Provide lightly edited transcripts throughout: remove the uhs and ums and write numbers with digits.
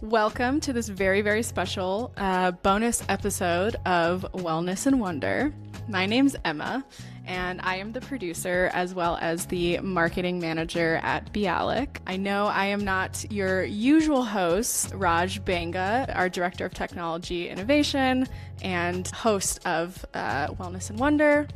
Welcome to this very, very special bonus episode of Wellness and Wonder. My name's Emma, and I am the producer as well as the marketing manager at Bialik. I know I am not your usual host, Raj Banga, our director of technology innovation and host of Wellness and Wonder.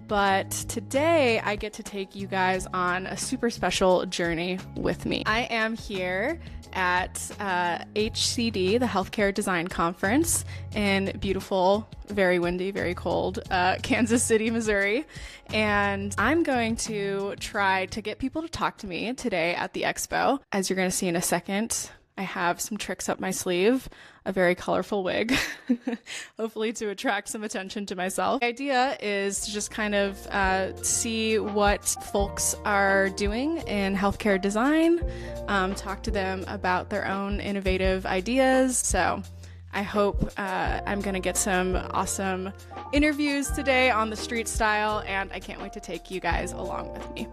But today I get to take you guys on a super special journey with me. I am here at HCD, the Healthcare Design Conference in beautiful, very windy, very cold Kansas City, Missouri. And I'm going to try to get people to talk to me today at the expo. As you're going to see in a second, I have some tricks up my sleeve, a very colorful wig, hopefully to attract some attention to myself. The idea is to just kind of see what folks are doing in healthcare design, talk to them about their own innovative ideas. So I hope I'm going to get some awesome interviews today on the street style, and I can't wait to take you guys along with me.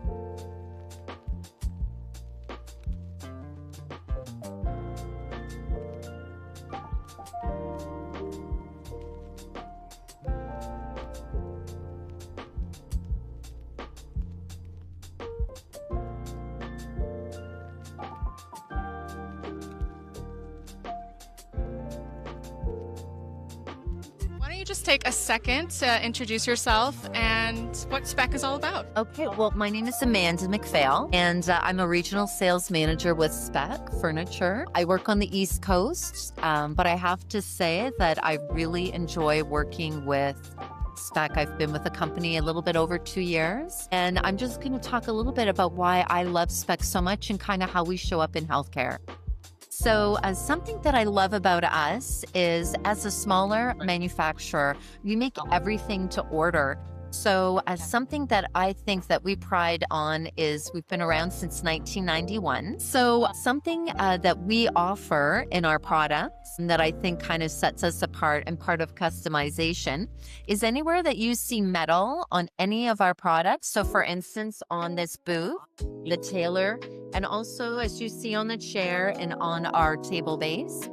Just take a second to introduce yourself and what SPEC is all about. Okay, well, my name is Amanda McPhail, and I'm a regional sales manager with SPEC Furniture. I work on the East Coast, but I have to say that I really enjoy working with SPEC. I've been with the company a little bit over 2 years, and I'm just going to talk a little bit about why I love SPEC so much and kind of how we show up in healthcare. So something that I love about us is, as a smaller manufacturer, we make everything to order. So something that I think that we pride on is we've been around since 1991. So something that we offer in our products that I think kind of sets us apart and part of customization is anywhere that you see metal on any of our products. So for instance, on this booth, the tailor, and also as you see on the chair and on our table base,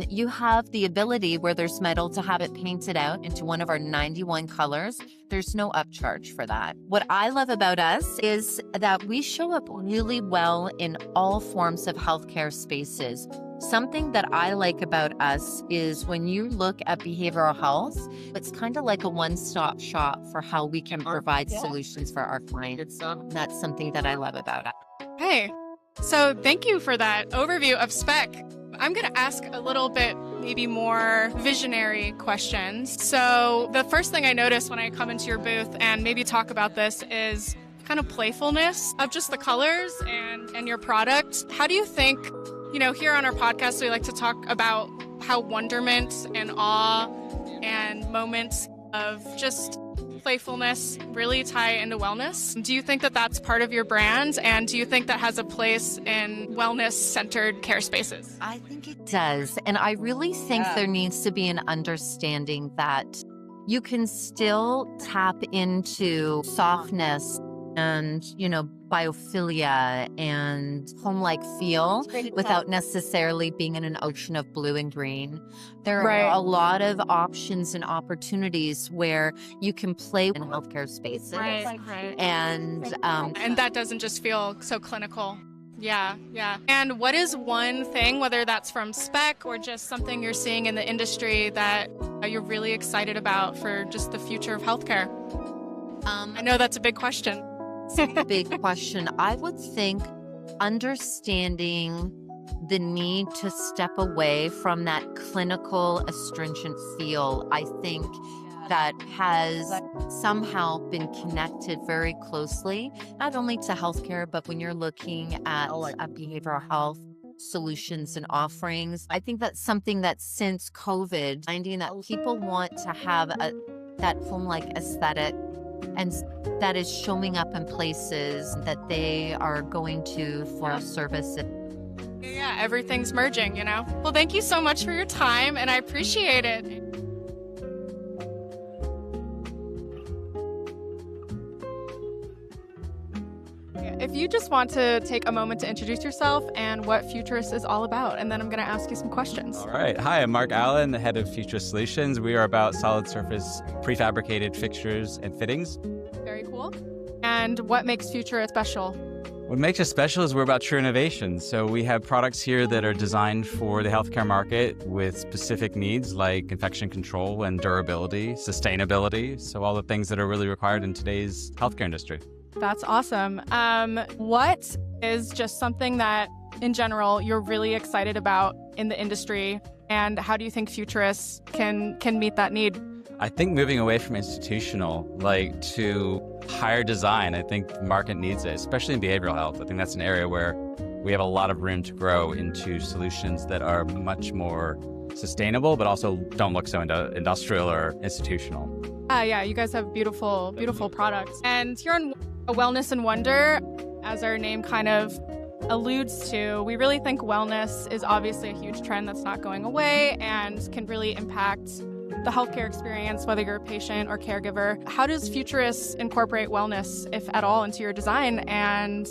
you have the ability where there's metal to have it painted out into one of our 91 colors. There's no upcharge for that. What I love about us is that we show up really well in all forms of healthcare spaces. Something that I like about us is when you look at behavioral health, it's kind of like a one-stop shop for how we can provide solutions for our clients. That's something that I love about us. Hey, so thank you for that overview of SPEC. I'm going to ask a little bit maybe more visionary questions. So the first thing I notice when I come into your booth and maybe talk about this is kind of playfulness of just the colors and your product. How do you think, here on our podcast, we like to talk about how wonderment and awe and moments of just playfulness really tie into wellness. Do you think that that's part of your brand? And do you think that has a place in wellness-centered care spaces? I think it does. And I really think there needs to be an understanding that you can still tap into softness and, biophilia and home-like feel without necessarily being in an ocean of blue and green. There are a lot of options and opportunities where you can play in healthcare spaces. Right. And that doesn't just feel so clinical. Yeah. And what is one thing, whether that's from SPEC or just something you're seeing in the industry that you're really excited about for just the future of healthcare? I know that's a big question. It's a big question. I would think understanding the need to step away from that clinical astringent feel, I think that has somehow been connected very closely, not only to healthcare, but when you're looking at behavioral health solutions and offerings. I think that's something that since COVID, finding that people want to have that home-like aesthetic, and that is showing up in places that they are going to for service. Yeah, everything's merging, Well, thank you so much for your time, and I appreciate it. if you just want to take a moment to introduce yourself and what Futurist is all about, and then I'm going to ask you some questions. All right. Hi, I'm Mark Allen, the head of Futurist Solutions. We are about solid surface prefabricated fixtures and fittings. Very cool. And what makes Futurist special? What makes us special is we're about true innovation. So we have products here that are designed for the healthcare market with specific needs like infection control and durability, sustainability. So all the things that are really required in today's healthcare industry. That's awesome. What is just something that, in general, you're really excited about in the industry, and how do you think Futurists can meet that need? I think moving away from institutional, to higher design, I think the market needs it, especially in behavioral health. I think that's an area where we have a lot of room to grow into solutions that are much more sustainable, but also don't look so industrial or institutional. Yeah, you guys have beautiful, beautiful products. And here on Wellness and Wonder, as our name kind of alludes to, we really think wellness is obviously a huge trend that's not going away and can really impact the healthcare experience, whether you're a patient or caregiver. How does Futurist incorporate wellness, if at all, into your design, and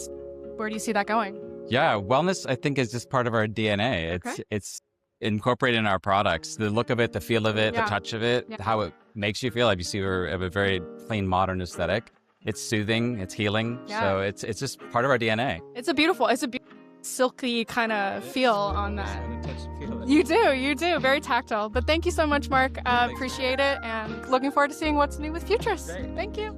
where do you see that going? Yeah, wellness, I think, is just part of our DNA. It's incorporated in our products. The look of it, the feel of it, the touch of it, how it makes you feel. Like you see, we have a very clean, modern aesthetic. It's soothing, it's healing. So it's just part of our DNA. It's a beautiful silky kind of feel on that. You do. Very tactile. But thank you so much, Mark. Appreciate it, and looking forward to seeing what's new with Futurist. Great. Thank you.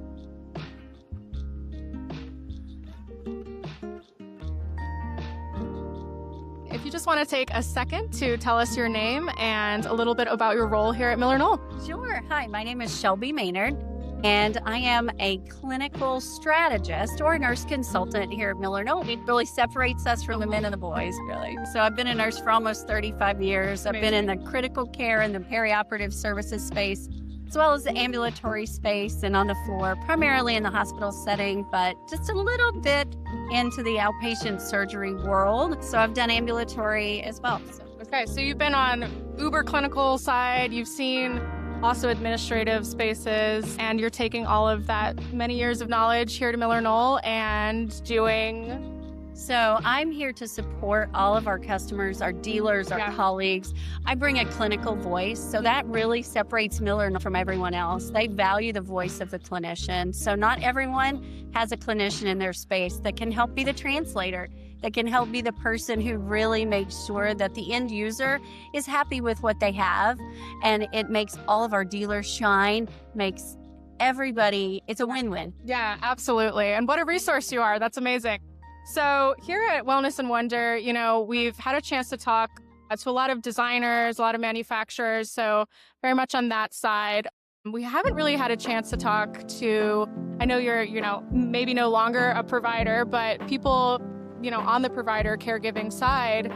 If you just want to take a second to tell us your name and a little bit about your role here at Miller Knoll. Sure. Hi, my name is Shelby Maynard, and I am a clinical strategist or a nurse consultant here at Miller Knoll. It really separates us from the men and the boys, really. So I've been a nurse for almost 35 years. I've been in the critical care and the perioperative services space, as well as the ambulatory space and on the floor, primarily in the hospital setting, but just a little bit into the outpatient surgery world. So I've done ambulatory as well. Okay, so you've been on uber clinical side, you've seen also administrative spaces, and you're taking all of that many years of knowledge here to Miller Knoll and doing... So I'm here to support all of our customers, our dealers, our colleagues. I bring a clinical voice, so that really separates Miller from everyone else. They value the voice of the clinician. So not everyone has a clinician in their space that can help be the translator, that can help be the person who really makes sure that the end user is happy with what they have. And it makes all of our dealers shine, makes everybody, it's a win-win. Yeah, absolutely. And what a resource you are. That's amazing. So here at Wellness and Wonder, we've had a chance to talk to a lot of designers, a lot of manufacturers, so very much on that side. We haven't really had a chance to talk to, I know you're, maybe no longer a provider, but people, on the provider caregiving side,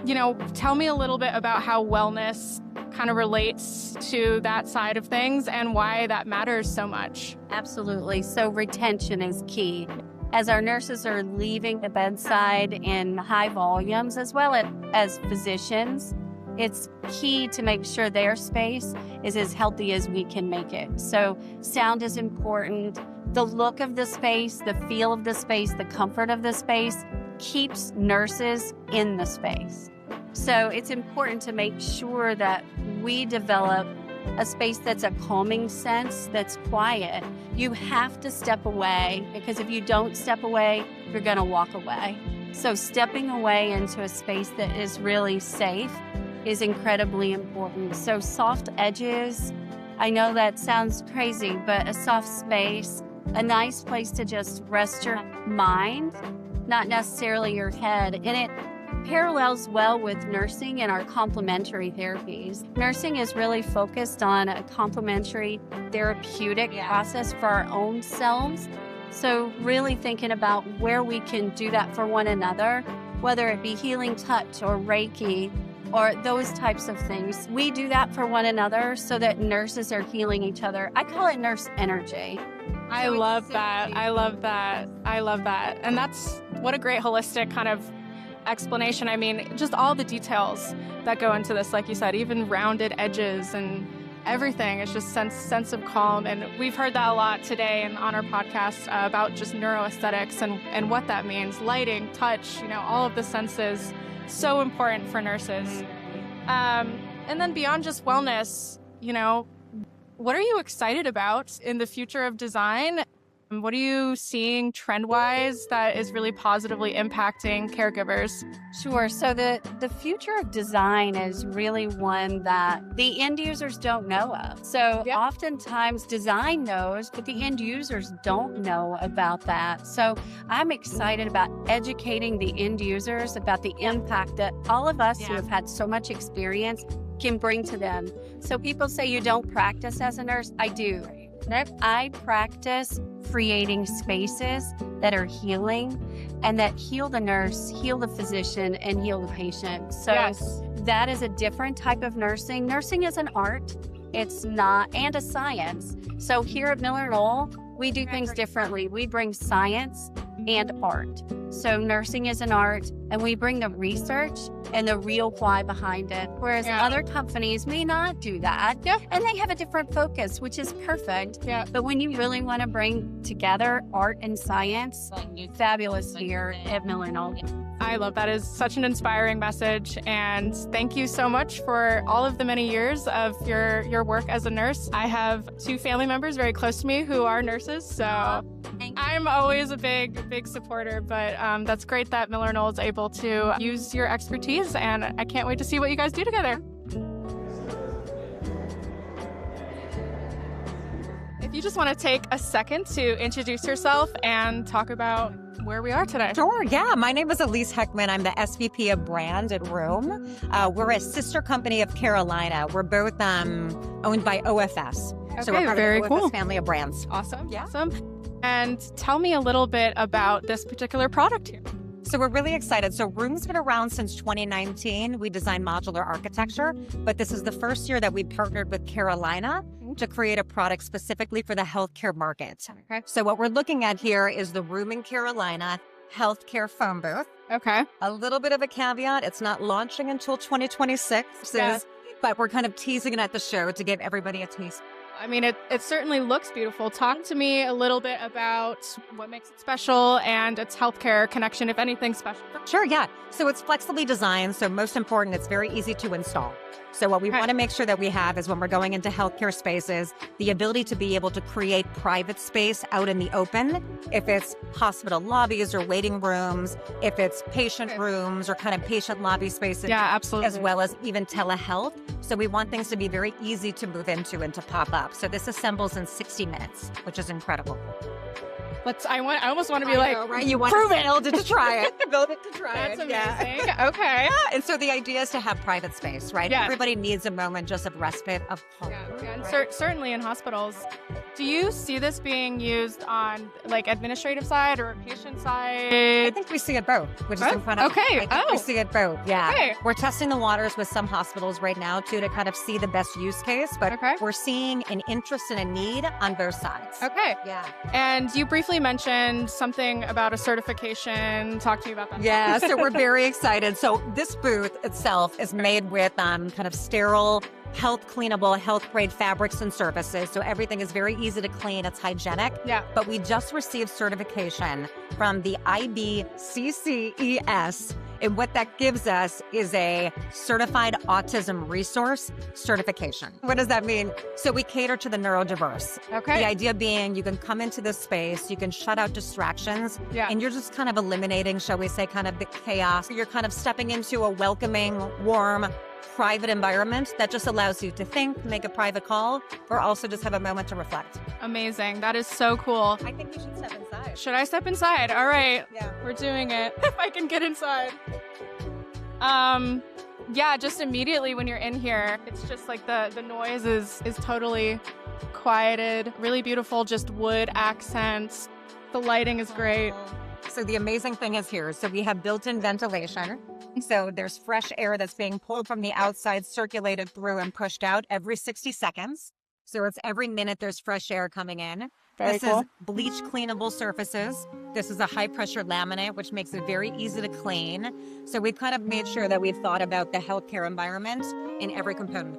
tell me a little bit about how wellness kind of relates to that side of things and why that matters so much. Absolutely. So retention is key. As our nurses are leaving the bedside in high volumes, as well as physicians, it's key to make sure their space is as healthy as we can make it. So sound is important. The look of the space, the feel of the space, the comfort of the space keeps nurses in the space. So it's important to make sure that we develop a space that's a calming sense, that's quiet. You have to step away, because if you don't step away, you're going to walk away. So stepping away into a space that is really safe is incredibly important. So soft edges, I know that sounds crazy, but a soft space, a nice place to just rest your mind, not necessarily your head. And it parallels well with nursing and our complementary therapies. Nursing is really focused on a complementary therapeutic process for our own selves. So really thinking about where we can do that for one another, whether it be healing touch or Reiki or those types of things. We do that for one another so that nurses are healing each other. I call it nurse energy. I love that. And that's what a great holistic kind of explanation. I mean, just all the details that go into this, like you said, even rounded edges and everything is just sense of calm. And we've heard that a lot today and on our podcast about just neuroaesthetics and what that means. Lighting, touch, all of the senses, so important for nurses. And then beyond just wellness, what are you excited about in the future of design? What are you seeing trend-wise that is really positively impacting caregivers? Sure. So the future of design is really one that the end users don't know of. So oftentimes design knows, but the end users don't know about that. So I'm excited about educating the end users about the impact that all of us who have had so much experience can bring to them. So people say you don't practice as a nurse. I do. I practice creating spaces that are healing and that heal the nurse, heal the physician, and heal the patient. So that is a different type of nursing. Nursing is an art. It's not, and a science. So here at Miller Knoll, we do things differently. We bring science and art. So nursing is an art, and we bring the research and the real why behind it. Whereas other companies may not do that. And they have a different focus, which is perfect. But when you really want to bring together art and science, fabulous here at Miller Knoll. I love that. Is such an inspiring message. And thank you so much for all of the many years of your work as a nurse. I have 2 family members very close to me who are nurses. So I'm always a big supporter. But that's great that Miller Knoll is able to use your expertise. And I can't wait to see what you guys do together. If you just want to take a second to introduce yourself and talk about where we are today. Sure, yeah. My name is Elise Heckman. I'm the SVP of Brand at Room. We're a sister company of Carolina. We're both owned by OFS. Okay, so we're part very of the OFS cool. family of brands. Awesome. And tell me a little bit about this particular product here. So we're really excited. So Room's been around since 2019. We design modular architecture, but this is the first year that we partnered with Carolina to create a product specifically for the healthcare market. Okay. So what we're looking at here is the Room in Carolina healthcare phone booth. Okay. A little bit of a caveat, it's not launching until 2026, but we're kind of teasing it at the show to give everybody a taste. I mean, it certainly looks beautiful. Talk to me a little bit about what makes it special and its healthcare connection, if anything special. Sure, yeah. So it's flexibly designed. So most important, it's very easy to install. So what we want to make sure that we have is when we're going into healthcare spaces, the ability to be able to create private space out in the open. If it's hospital lobbies or waiting rooms, if it's patient rooms or kind of patient lobby spaces. Yeah, absolutely. As well as even telehealth. So we want things to be very easy to move into and to pop up. So this assembles in 60 minutes, which is incredible. I almost want to be right? You want prove to build it to try it. Build it to try That's it. amazing. Okay. And so the idea is to have private space, right? Yeah. Everybody needs a moment just of respite of home. And certainly in hospitals. Do you see this being used on administrative side or patient side? I think we see it both, which is incredible. Okay. I think we see it both. Yeah. Okay. We're testing the waters with some hospitals right now too to kind of see the best use case, but we're seeing an interest and a need on both sides. Okay. Yeah. And you briefly mentioned something about a certification. Talk to me about that. Yeah, so we're very excited. So this booth itself is made with kind of sterile, health cleanable, health grade fabrics and surfaces. So everything is very easy to clean. It's hygienic. Yeah. But we just received certification from the IBCCES. And what that gives us is a certified autism resource certification. What does that mean? So we cater to the neurodiverse. Okay. The idea being you can come into this space, you can shut out distractions, and you're just kind of eliminating, shall we say, kind of the chaos. You're kind of stepping into a welcoming, warm, private environment that just allows you to think, make a private call, or also just have a moment to reflect. Amazing. That is so cool. I think we should step inside. Should I step inside? All right. Yeah. We're doing it. If I can get inside. Yeah, just immediately when you're in here, it's just like the noise is totally quieted. Really beautiful, just wood accents. The lighting is great. So the amazing thing is here, so we have built-in ventilation. So there's fresh air that's being pulled from the outside, circulated through and pushed out every 60 seconds. So it's every minute there's fresh air coming in. This is bleach cleanable surfaces. This is a high pressure laminate, which makes it very easy to clean. So we've kind of made sure that we've thought about the healthcare environment in every component.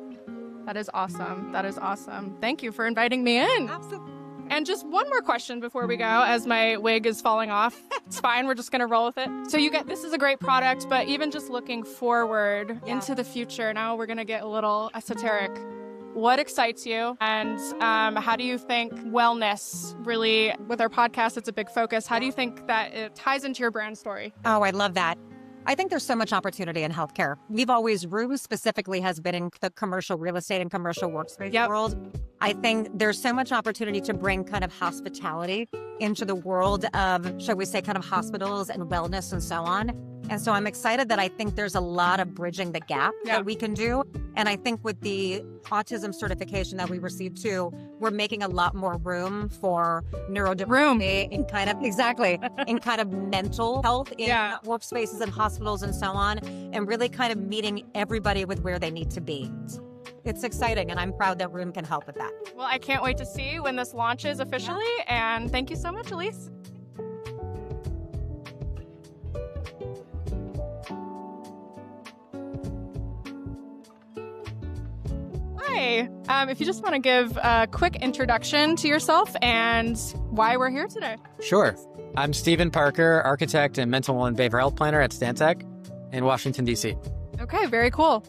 That is awesome. That is awesome. Thank you for inviting me in. Absolutely. And just one more question before we go, as my wig is falling off. It's fine. We're just going to roll with it. So this is a great product, but even just looking forward into the future, now we're going to get a little esoteric. What excites you? And how do you think wellness really, with our podcast, it's a big focus. How do you think that it ties into your brand story? Oh, I love that. I think there's so much opportunity in healthcare. Rue specifically has been in the commercial real estate and commercial workspace world. I think there's so much opportunity to bring kind of hospitality into the world of, shall we say, kind of hospitals and wellness and so on. And so I'm excited that I think there's a lot of bridging the gap that we can do. And I think with the autism certification that we received too, we're making a lot more room for neurodiversity in kind of, in kind of mental health in workspaces and hospitals and so on, and really kind of meeting everybody with where they need to be. It's exciting, and I'm proud that Room can help with that. Well, I can't wait to see when this launches officially, and thank you so much, Elise. Hi. If you just want to give a quick introduction to yourself and why we're here today. Sure. I'm Stephen Parker, architect and mental and behavioral health planner at Stantec in Washington, D.C. Okay, very cool.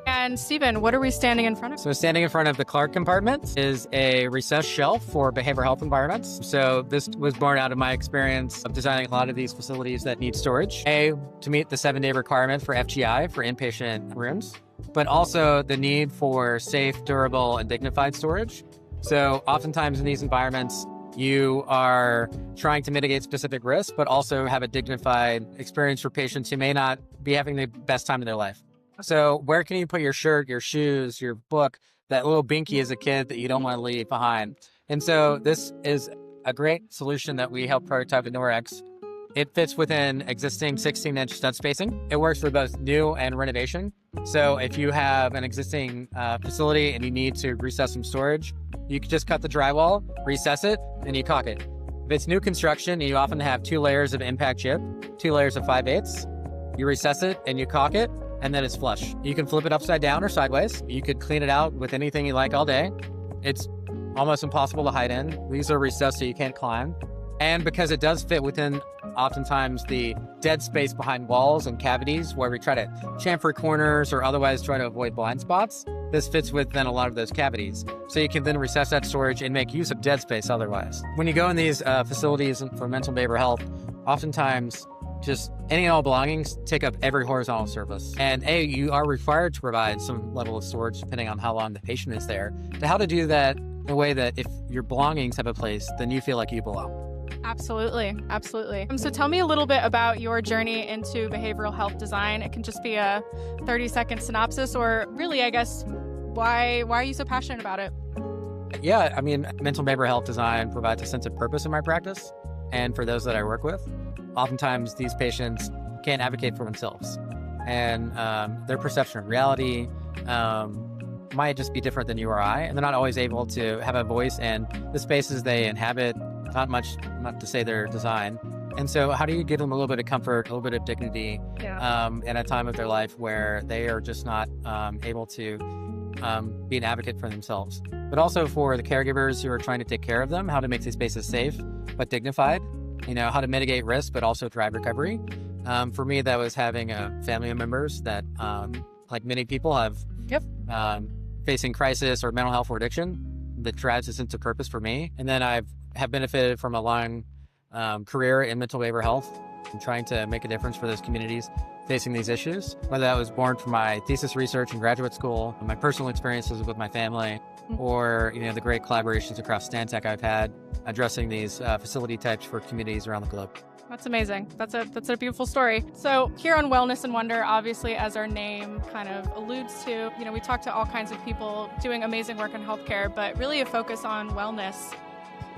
And Stephen, what are we standing in front of? So standing in front of the Clark compartment is a recessed shelf for behavioral health environments. So this was born out of my experience of designing a lot of these facilities that need storage. To meet the 7-day requirement for FGI for inpatient rooms, but also the need for safe, durable, and dignified storage. So oftentimes in these environments, you are trying to mitigate specific risks, but also have a dignified experience for patients who may not be having the best time in their life. So where can you put your shirt, your shoes, your book, that little binky as a kid that you don't want to leave behind? And so this is a great solution that we help prototype at Norex. It fits within existing 16-inch stud spacing. It works for both new and renovation. So if you have an existing facility and you need to recess some storage, you can just cut the drywall, recess it, and you caulk it. If it's new construction, you often have 2 layers of impact chip, 2 layers of 5/8. You recess it and you caulk it, and then it's flush. You can flip it upside down or sideways. You could clean it out with anything you like all day. It's almost impossible to hide in. These are recessed so you can't climb. And because it does fit within oftentimes the dead space behind walls and cavities where we try to chamfer corners or otherwise try to avoid blind spots, this fits within a lot of those cavities. So you can then recess that storage and make use of dead space otherwise. When you go in these facilities for mental and behavioral health, oftentimes just any and all belongings take up every horizontal surface. And you are required to provide some level of storage depending on how long the patient is there, to how to do that in a way that if your belongings have a place, then you feel like you belong. Absolutely. Absolutely. So tell me a little bit about your journey into behavioral health design. It can just be a 30-second synopsis, or really, I guess, why are you so passionate about it? Yeah, I mean, mental and behavioral health design provides a sense of purpose in my practice. And for those that I work with, oftentimes these patients can't advocate for themselves. And their perception of reality might just be different than you or I. And they're not always able to have a voice in the spaces they inhabit, not to say their design. And so how do you give them a little bit of comfort, a little bit of dignity in a time of their life where they are just not able to be an advocate for themselves? But also for the caregivers who are trying to take care of them, how to make these spaces safe but dignified, how to mitigate risk but also drive recovery. For me, that was having family members that, like many people, have facing crisis or mental health or addiction that drives a sense of purpose for me. And then I have benefited from a long career in mental behavioral health and trying to make a difference for those communities facing these issues, whether that was born from my thesis research in graduate school, my personal experiences with my family, or the great collaborations across Stantec I've had addressing these facility types for communities around the globe. That's amazing. That's a beautiful story. So here on Wellness and Wonder, obviously, as our name kind of alludes to, we talk to all kinds of people doing amazing work in healthcare, but really a focus on wellness.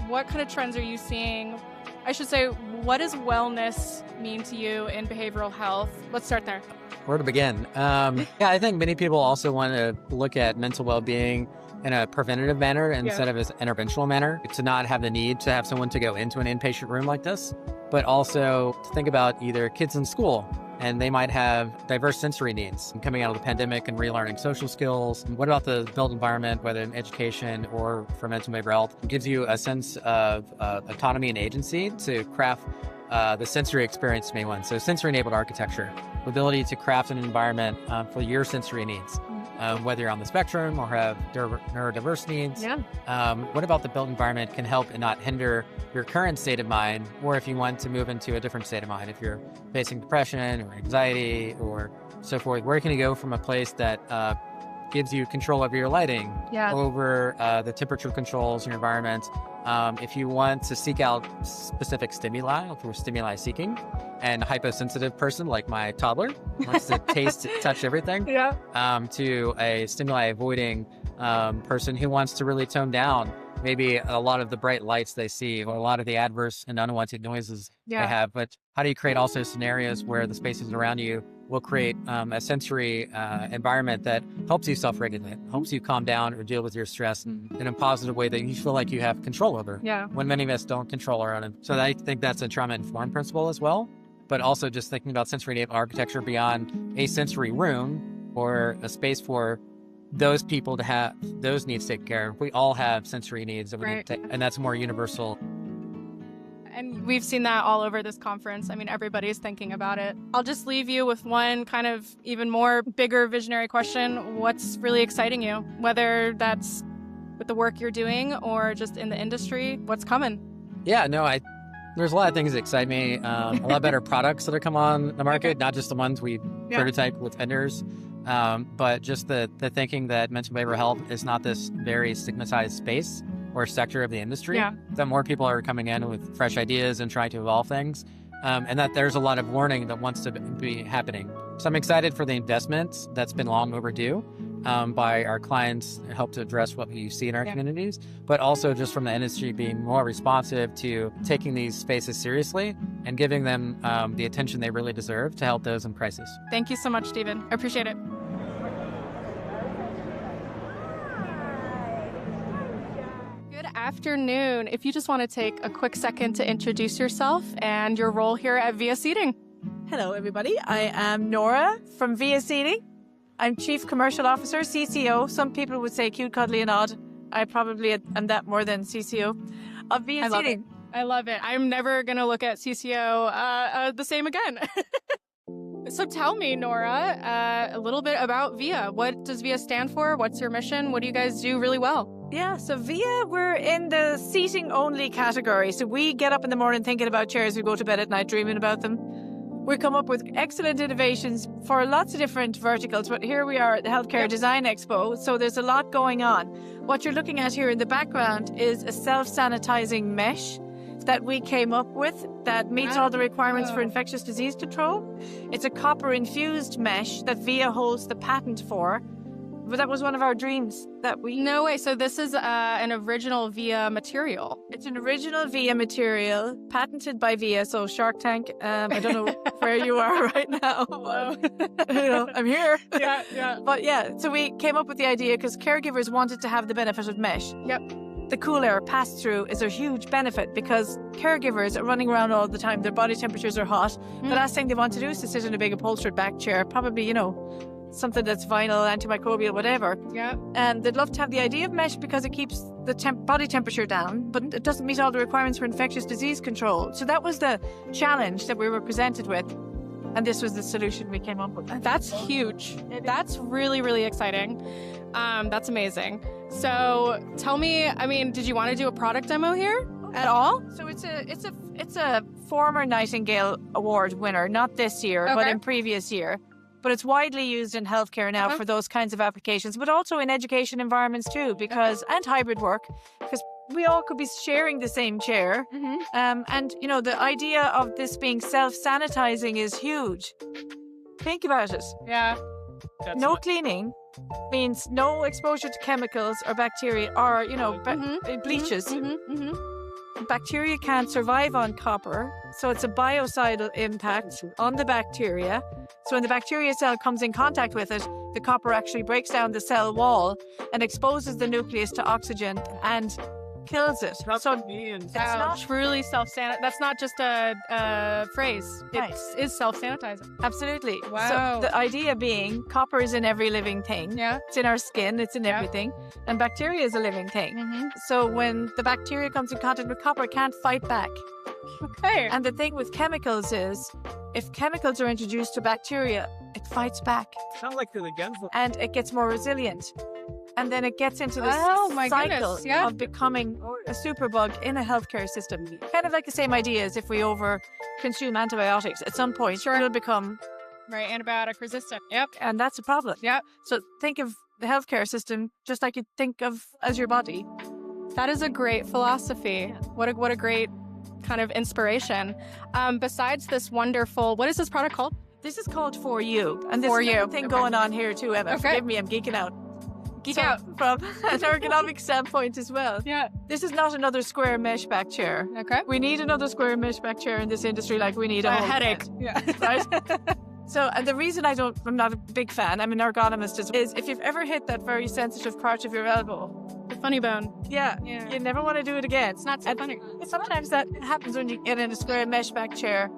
What kind of trends are you seeing? I should say, what does wellness mean to you in behavioral health? Let's start there. Where to begin? I think many people also want to look at mental well-being in a preventative manner instead of an interventional manner, to not have the need to have someone to go into an inpatient room like this, but also to think about either kids in school, and they might have diverse sensory needs coming out of the pandemic and relearning social skills. What about the built environment, whether in education or for mental behavioral health? It gives you a sense of autonomy and agency to craft the sensory experience you may want. So sensory-enabled architecture, the ability to craft an environment for your sensory needs, whether you're on the spectrum or have neurodiverse needs. What about the built environment can help and not hinder your current state of mind, or if you want to move into a different state of mind, if you're facing depression or anxiety or so forth, where can you go from a place that gives you control over your lighting, over the temperature controls in your environment? If you want to seek out specific stimuli, if we're stimuli seeking, and a hyposensitive person like my toddler wants to taste, touch everything, to a stimuli avoiding person who wants to really tone down maybe a lot of the bright lights they see or a lot of the adverse and unwanted noises they have. But how do you create also scenarios where the spaces around you will create a sensory environment that helps you self-regulate, helps you calm down or deal with your stress in a positive way that you feel like you have control over, when many of us don't control our own. So I think that's a trauma-informed principle as well, but also just thinking about sensory-enabled architecture beyond a sensory room or a space for those people to have those needs taken care of. We all have sensory needs that we need to take, and that's more universal. And we've seen that all over this conference. I mean, everybody's thinking about it. I'll just leave you with one kind of even more bigger visionary question. What's really exciting you? Whether that's with the work you're doing or just in the industry, what's coming? There's a lot of things that excite me. A lot better products that are come on the market, not just the ones we prototype with vendors. But just the thinking that mental behavioral health is not this very stigmatized space or sector of the industry, that more people are coming in with fresh ideas and trying to evolve things, and that there's a lot of learning that wants to be happening. So I'm excited for the investment that's been long overdue by our clients, help to address what we see in our communities, but also just from the industry being more responsive to taking these spaces seriously and giving them the attention they really deserve to help those in crisis. Thank you so much, Stephen. I appreciate it. Good afternoon. If you just want to take a quick second to introduce yourself and your role here at Via Seating. Hello, everybody. I am Nora from Via Seating. I'm Chief Commercial Officer, CCO. Some people would say cute, cuddly, and odd. I probably am that more than CCO of Via Seating. I love it. I'm never going to look at CCO the same again. So tell me, Nora, a little bit about Via. What does Via stand for? What's your mission? What do you guys do really well? Yeah, so Via, we're in the seating-only category. So we get up in the morning thinking about chairs. We go to bed at night dreaming about them. We come up with excellent innovations for lots of different verticals, but here we are at the Healthcare Design Expo, so there's a lot going on. What you're looking at here in the background is a self-sanitizing mesh that we came up with that meets all the requirements for infectious disease control. It's a copper-infused mesh that Via holds the patent for, but that was one of our dreams that we... No way. So this is an original Via material. It's an original Via material, patented by Via. So Shark Tank, I don't know where you are right now. I'm here. But so we came up with the idea because caregivers wanted to have the benefit of mesh. The cool air pass-through is a huge benefit because caregivers are running around all the time. Their body temperatures are hot. The last thing they want to do is to sit in a big upholstered back chair, probably, something that's vinyl, antimicrobial, whatever. And they'd love to have the idea of mesh because it keeps the body temperature down, but it doesn't meet all the requirements for infectious disease control. So that was the challenge that we were presented with. And this was the solution we came up with. That's huge. That's really, really exciting. That's amazing. So tell me, did you want to do a product demo here at all? So it's a former Nightingale Award winner, not this year, but in previous year. But it's widely used in healthcare now for those kinds of applications, but also in education environments too, and hybrid work, because we all could be sharing the same chair. And, the idea of this being self-sanitizing is huge. Think about it. No cleaning means no exposure to chemicals or bacteria or, bleaches. Bacteria can't survive on copper, so it's a biocidal impact on the bacteria. So when the bacteria cell comes in contact with it, the copper actually breaks down the cell wall and exposes the nucleus to oxygen and kills it. So it's not truly self-sanitizing. That's not just a phrase. It is self-sanitizing. Absolutely. Wow. So the idea being copper is in every living thing. Yeah. It's in our skin. It's in everything. And bacteria is a living thing. So when the bacteria comes in contact with copper, it can't fight back. Okay. And the thing with chemicals is, if chemicals are introduced to bacteria, it fights back. Sounds like and it gets more resilient. And then it gets into this cycle of becoming a superbug in a healthcare system. Kind of like the same idea as if we over-consume antibiotics. At some point, it'll become... Right, antibiotic resistant. Yep. And that's a problem. Yep. So think of the healthcare system just like you think of as your body. That is a great philosophy. Yeah. What a great kind of inspiration. Besides this wonderful... What is this product called? This is called For You. And there's For You. another thing going on here too, Emma. Okay. Forgive me, I'm geeking out. Geek out. From an ergonomic standpoint as well. Yeah. This is not another square mesh back chair. Okay. We need another square mesh back chair in this industry like we need a whole headache. Yeah. Right? So, and the reason I'm not a big fan, I'm an ergonomist, is if you've ever hit that very sensitive part of your elbow. The funny bone. Yeah. You never want to do it again. It's not so funny. Sometimes that happens when you get in a square mesh back chair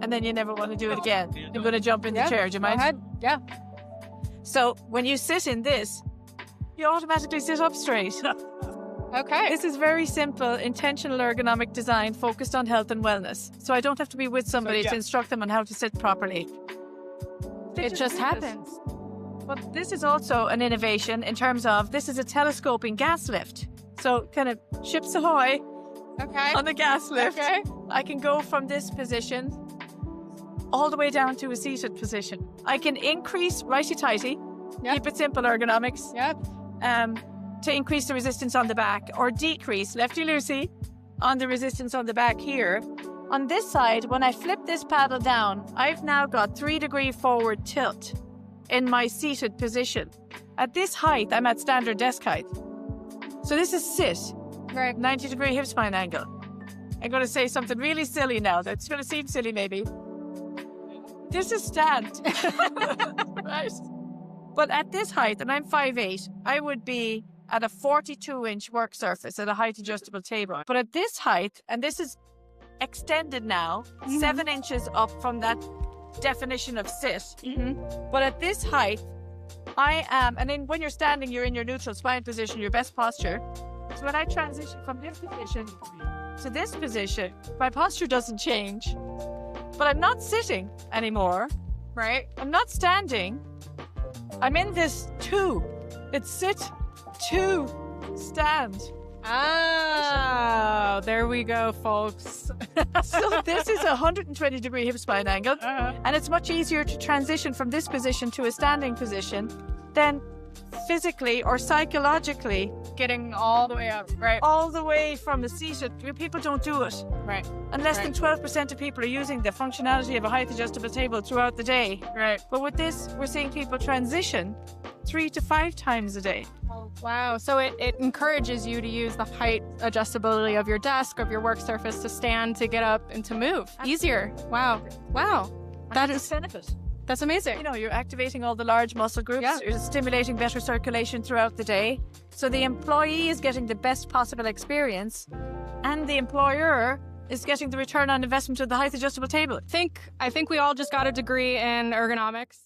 and then you never want to do it again. I'm going to jump in the chair. Do you mind? Go ahead. Yeah. So when you sit in this, you automatically sit up straight. Okay. This is very simple, intentional ergonomic design focused on health and wellness. So I don't have to be with somebody to instruct them on how to sit properly. It just happens. But this is also an innovation in terms of this is a telescoping gas lift. So kind of ships ahoy on the gas lift. Okay. I can go from this position all the way down to a seated position. I can increase righty-tighty, keep it simple ergonomics, to increase the resistance on the back, or decrease lefty-loosey on the resistance on the back here. On this side, when I flip this paddle down, I've now got 3-degree forward tilt in my seated position. At this height, I'm at standard desk height. So this is sit, 90-degree hip spine angle. I'm going to say something really silly now that's going to seem silly maybe. This is stand. Right? But at this height, and I'm 5'8", I would be at a 42-inch work surface at a height adjustable table. But at this height, and this is extended now, 7 inches up from that definition of sit. But at this height, I am, and then when you're standing, you're in your neutral spine position, your best posture. So when I transition from this position to this position, my posture doesn't change. But I'm not sitting anymore, right? I'm not standing. I'm in this two. It's sit, two, stand. Oh, there we go, folks. So this is a 120-degree hip spine angle, and it's much easier to transition from this position to a standing position than physically or psychologically Getting all the way up, right? all the way from a seated. People don't do it. Right. And less than 12% of people are using the functionality of a height adjustable table throughout the day. Right. But with this, we're seeing people transition 3 to 5 times a day. Wow. So it encourages you to use the height adjustability of your desk, of your work surface, to stand, to get up, and to move easier. Wow. Wow. That is benefit. That's amazing. You know, you're activating all the large muscle groups. Yeah. You're stimulating better circulation throughout the day. So the employee is getting the best possible experience, and the employer is getting the return on investment of the height adjustable table. I think we all just got a degree in ergonomics.